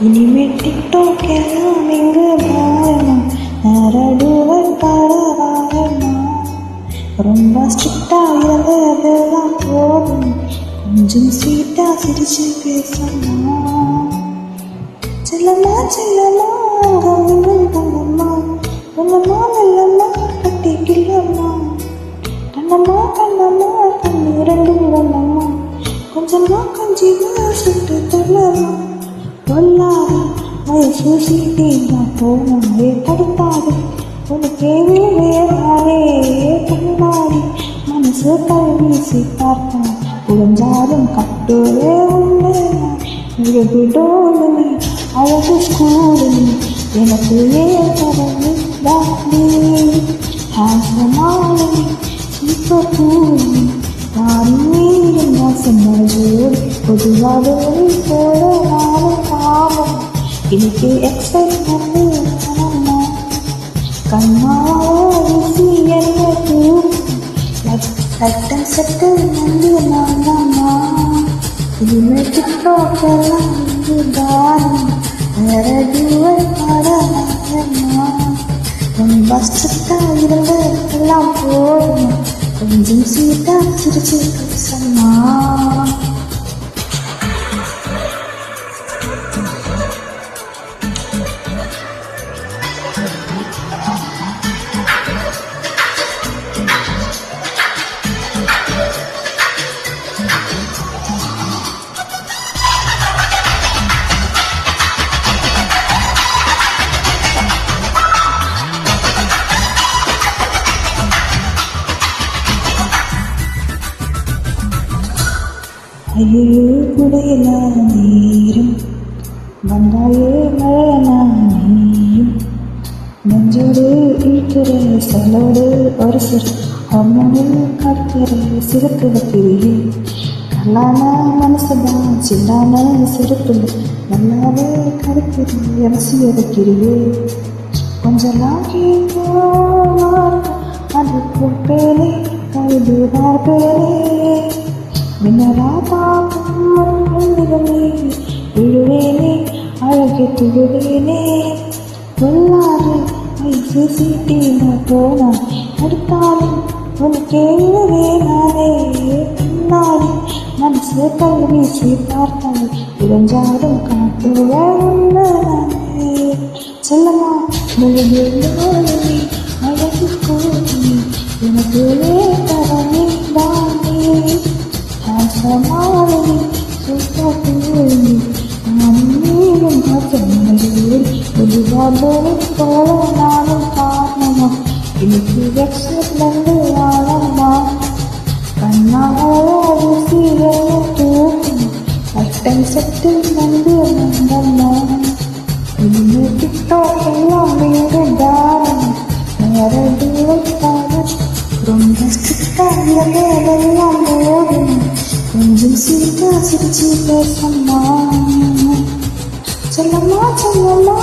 இனிமேல் டிக்டாக் எல்லாம் எங்கு வாழணும், நரடுவல் பரவாயமா. ரொம்ப ஸ்ட்ரிக்டா இருந்ததெல்லாம் போதும், கொஞ்சம் ஸ்வீட்டா சிரிச்சு பேசலாம். செல்லம்மா செல்லம்மா கவினும் தங்கம்மா, நல்லம்மா நல்லம்மா கட்டிக்கில்லம்மா. கண்ணம்மா கண்ணம்மா கண்ணு ரெண்டும் வல்லம்மா, கொஞ்சமா கொஞ்சமா சுட்டு தள்ளம்மா. பொல்லாது வயசு சீட்டா போனே தடுத்தாது, உனக்கே வேறாரே கண்ணாடி மனசு கல்வீசி பார்த்தான். புரிஞ்சாலும் கட்டுவே உண்டு விடோடு அழகு ஸ்கூலு எனக்கு ஏதரவு தாண்டி ஹாசமானி இப்போ கூலி மாறி மீறும் மோசம் ஜோடி பொதுவாக போட நானும் பாவம் இன்னைக்கு எக்ஸைட்மெண்ட் நானம்மா. கண்ணாசி என்ன தூக்கம் சட்டம் சட்டம் வந்து நானம்மா. இனிமேல் டிக்டாக் எல்லாம் தானம் நரடுவல் பரவாயமா. ரொம்ப ஸ்ட்ரிக்டா இருந்ததெல்லாம் போதும், கொஞ்சம் ஸ்வீட்டா சிரிச்சு பேசம்மா. ஐயோ குடையில நேரம் வந்தாயே மழையனா நீயும், நெஞ்சோடு இழுக்கிற செலோடு ஒரு சிறு ஹார்மோனில் கற்கிற சிறுக்கு வைக்கிறியே. கல்லான மனசுதான் சில்லான சிறுப்பில் நல்லாவே கருக்கிற அரசிய வைக்கிறியே. கொஞ்சம் நாகி அது பேரே கைதுவார் பேரே மின்னராதாமே விழுவேனே அழகே துழுவேனே. பொல்லாது வயசு சீட்டின போனா அடுத்தாலும் உனக்கே வேணானே. பின்னாடி மனசு கல்வீசி பார்த்தாலே இளைஞ்சாடும் காட்டுவே. செல்லம்மா முழுது அழகு கூடி எனக்கு தரமே தானே. ஹாசமானி சுத்தூரி நானும் நீரும் பச்சை பொதுவாக போல நானும் காரணமா. இன்னைக்கு எக்ஸிட்மெண்ட் ஆழமா. கண்ணாசி தூக்கும் சட்டம் சட்டு வந்து வந்தம்மா. இனிமேல் டிக்டாக் எல்லாம் வேறு தானம் நேரடியில் பாரு. ரொம்ப ஸ்ட்ரிக்டா இருந்ததெல்லாம் போதும், கொஞ்சம் சீட்டா சிரிச்சு பேசம்மா. செல்லம்மா செல்லம்மா